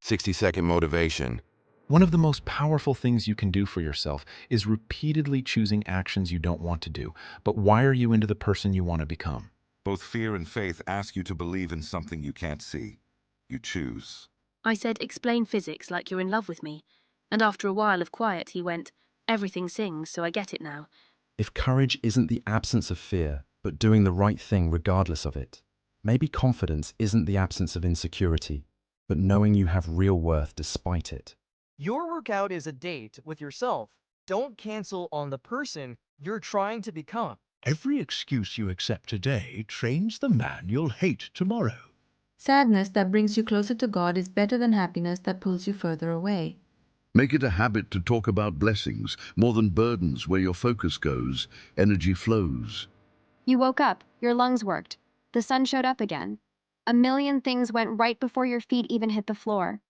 60-second motivation. One of the most powerful things you can do for yourself is repeatedly choosing actions you don't want to do, but wire you into the person you want to become. Both fear and faith ask you to believe in something you can't see. You choose. I said, explain physics like you're in love with me. And after a while of quiet, he went, everything sings, so I get it now. If courage isn't the absence of fear, but doing the right thing regardless of it, maybe confidence isn't the absence of insecurity, but knowing you have real worth despite it. Your workout is a date with yourself. Don't cancel on the person you're trying to become. Every excuse you accept today trains the man you'll hate tomorrow. Sadness that brings you closer to God is better than happiness that pulls you further away. Make it a habit to talk about blessings more than burdens. Where your focus goes, energy flows. You woke up, your lungs worked. The sun showed up again. A million things went right before your feet even hit the floor.